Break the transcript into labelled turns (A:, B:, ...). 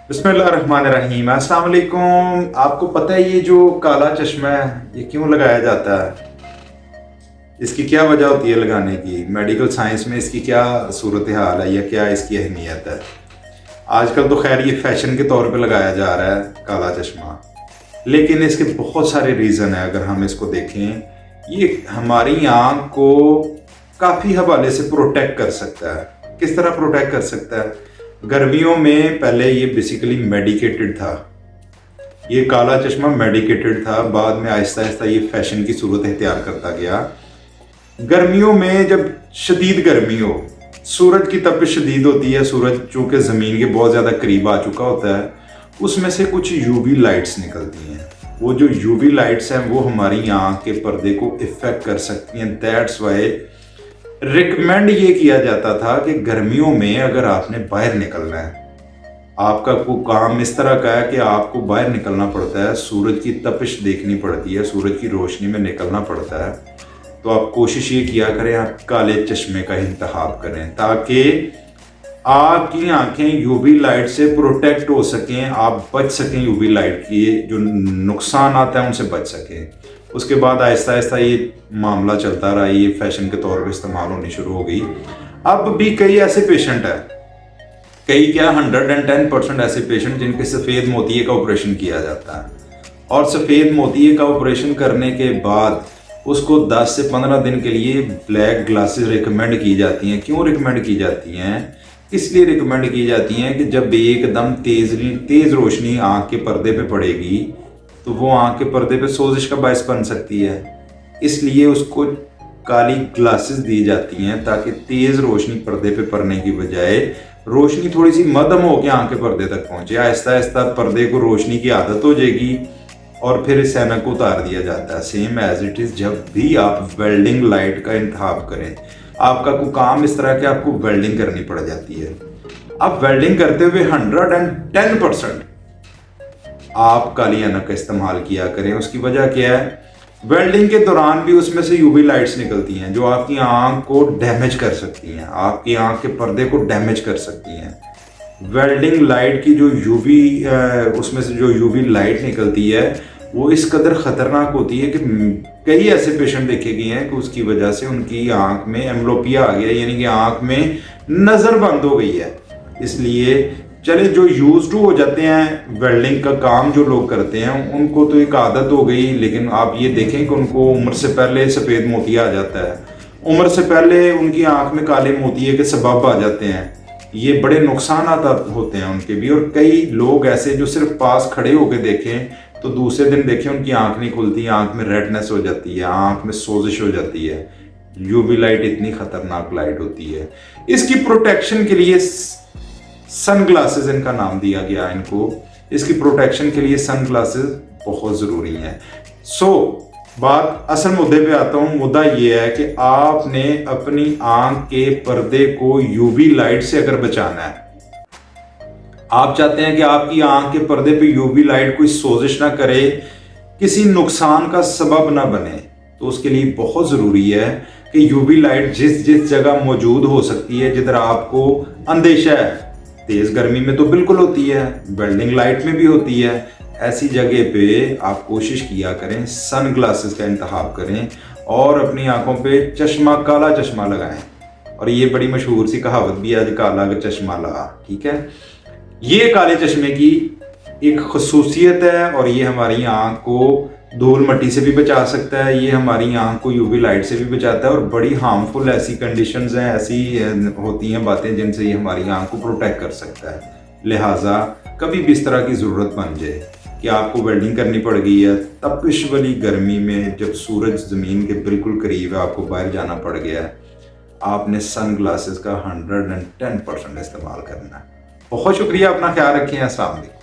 A: بسم اللہ الرحمن الرحیم، السلام علیکم۔ آپ کو پتہ ہے یہ جو کالا چشمہ ہے یہ کیوں لگایا جاتا ہے؟ اس کی کیا وجہ ہوتی ہے لگانے کی؟ میڈیکل سائنس میں اس کی کیا صورتحال ہے یا کیا اس کی اہمیت ہے؟ آج کل تو خیر یہ فیشن کے طور پہ لگایا جا رہا ہے کالا چشمہ، لیکن اس کے بہت سارے ریزن ہیں۔ اگر ہم اس کو دیکھیں، یہ ہماری آنکھ کو کافی حوالے سے پروٹیکٹ کر سکتا ہے۔ کس طرح پروٹیکٹ کر سکتا ہے؟ گرمیوں میں پہلے یہ بیسیکلی میڈیکیٹڈ تھا، یہ کالا چشمہ میڈیکیٹڈ تھا، بعد میں آہستہ آہستہ یہ فیشن کی صورت اختیار کرتا گیا۔ گرمیوں میں جب شدید گرمی ہو، سورج کی تپش شدید ہوتی ہے، سورج چونکہ زمین کے بہت زیادہ قریب آ چکا ہوتا ہے، اس میں سے کچھ یو وی لائٹس نکلتی ہیں۔ وہ جو یو وی لائٹس ہیں وہ ہماری آنکھ کے پردے کو افیکٹ کر سکتی ہیں۔ دیٹس وائی ریکمینڈ یہ کیا جاتا تھا کہ گرمیوں میں اگر آپ نے باہر نکلنا ہے، آپ کا کوئی کام اس طرح کا ہے کہ آپ کو باہر نکلنا پڑتا ہے، سورج کی تپش دیکھنی پڑتی ہے، سورج کی روشنی میں نکلنا پڑتا ہے، تو آپ کوشش یہ کیا کریں آپ کالے چشمے کا انتخاب کریں تاکہ آپ کی آنکھیں یو وی لائٹ سے پروٹیکٹ ہو سکیں، آپ بچ سکیں یو وی لائٹ کی جو نقصانات ہیں ان سے بچ سکیں۔ اس کے بعد آہستہ آہستہ یہ معاملہ چلتا رہا، یہ فیشن کے طور پہ استعمال ہونی شروع ہو گئی۔ اب بھی کئی ایسے پیشنٹ ہیں، کئی کیا 110% ایسے پیشنٹ جن کے سفید موتیے کا آپریشن کیا جاتا ہے، اور سفید موتیے کا آپریشن کرنے کے بعد اس کو 10 سے 15 دن کے لیے بلیک گلاسز ریکمینڈ کی جاتی ہیں۔ کیوں ریکمینڈ کی جاتی ہیں؟ اس لیے ریکمینڈ کی جاتی ہیں کہ جب ایک دم تیز روشنی آنکھ کے پردے پہ پڑے گی تو وہ آنکھ کے پردے پہ سوزش کا باعث بن سکتی ہے، اس لیے اس کو کالی گلاسز دی جاتی ہیں تاکہ تیز روشنی پردے پہ پڑنے کی بجائے روشنی تھوڑی سی مدھم ہو کے آنکھ کے پردے تک پہنچے۔ آہستہ آہستہ پردے کو روشنی کی عادت ہو جائے گی اور پھر اس اینک کو اتار دیا جاتا ہے۔ سیم ایز اٹ از جب بھی آپ ویلڈنگ لائٹ کا انتخاب کریں، آپ کا کوئی کام اس طرح کہ آپ کو ویلڈنگ کرنی پڑ جاتی ہے، آپ ویلڈنگ کرتے ہوئے 110% آپ کالی اینک کا استعمال کیا کریں۔ اس کی وجہ کیا ہے؟ ویلڈنگ کے دوران بھی اس میں سے یو وی لائٹس نکلتی ہیں جو آپ کی آنکھ کو ڈیمیج کر سکتی ہیں، آپ کی آنکھ کے پردے کو ڈیمیج کر سکتی ہیں۔ ویلڈنگ لائٹ کی جو یو وی اس میں سے جو یو وی لائٹ نکلتی ہے وہ اس قدر خطرناک ہوتی ہے کہ کئی ایسے پیشنٹ دیکھے گئے ہیں کہ اس کی وجہ سے ان کی آنکھ میں ایمبلوپیا آ گیا، یعنی کہ آنکھ میں نظر بند ہو گئی ہے۔ اس لیے چلے جو یوز ٹو ہو جاتے ہیں ویلڈنگ کا کام جو لوگ کرتے ہیں ان کو تو ایک عادت ہو گئی، لیکن آپ یہ دیکھیں کہ ان کو عمر سے پہلے سفید موتیا آ جاتا ہے، عمر سے پہلے ان کی آنکھ میں کالے موتیے کے سبب آ جاتے ہیں، یہ بڑے نقصانات ہوتے ہیں ان کے بھی۔ اور کئی لوگ ایسے جو صرف پاس کھڑے ہو کے دیکھیں تو دوسرے دن دیکھیں ان کی آنکھ نہیں کھلتی، آنکھ میں ریڈنس ہو جاتی ہے، آنکھ میں سوزش ہو جاتی ہے۔ یو وی لائٹ اتنی خطرناک لائٹ ہوتی ہے۔ اس کی پروٹیکشن کے لیے سن گلاسز ان کا نام دیا گیا ان کو، اس کی پروٹیکشن کے لیے سن گلاسز بہت ضروری ہیں۔ بات اصل مدعے پہ آتا ہوں۔ مدعا یہ ہے کہ آپ نے اپنی آنکھ کے پردے کو یو وی لائٹ سے اگر بچانا ہے، آپ چاہتے ہیں کہ آپ کی آنکھ کے پردے پہ یو وی لائٹ کوئی سوزش نہ کرے، کسی نقصان کا سبب نہ بنے، تو اس کے لیے بہت ضروری ہے کہ یو وی لائٹ جس جگہ موجود ہو سکتی ہے جدھر آپ کو اندیشہ ہے، تیز گرمی میں تو بالکل ہوتی ہے، ویلڈنگ لائٹ میں بھی ہوتی ہے، ایسی جگہ پہ آپ کوشش کیا کریں سن گلاسز کا انتخاب کریں اور اپنی آنکھوں پہ چشمہ کالا چشمہ لگائیں۔ اور یہ بڑی مشہور سی کہاوت بھی ہے آج کالا چشمہ لگا، ٹھیک ہے؟ یہ کالے چشمے کی ایک خصوصیت ہے اور یہ ہماری آنکھ کو دھول مٹی سے بھی بچا سکتا ہے، یہ ہماری آنکھ کو یو وی لائٹ سے بھی بچاتا ہے، اور بڑی ہارمفل ایسی کنڈیشنز ہیں، ایسی ہوتی ہیں باتیں جن سے یہ ہماری آنکھ کو پروٹیکٹ کر سکتا ہے۔ لہٰذا کبھی بھی اس طرح کی ضرورت بن جائے کہ آپ کو ویلڈنگ کرنی پڑ گئی ہے، تپش والی گرمی میں جب سورج زمین کے بالکل قریب ہے، آپ کو باہر جانا پڑ گیا ہے، آپ نے سن گلاسز کا 110% استعمال کرنا ہے۔ بہت شکریہ، اپنا خیال رکھیں، السلام علیکم۔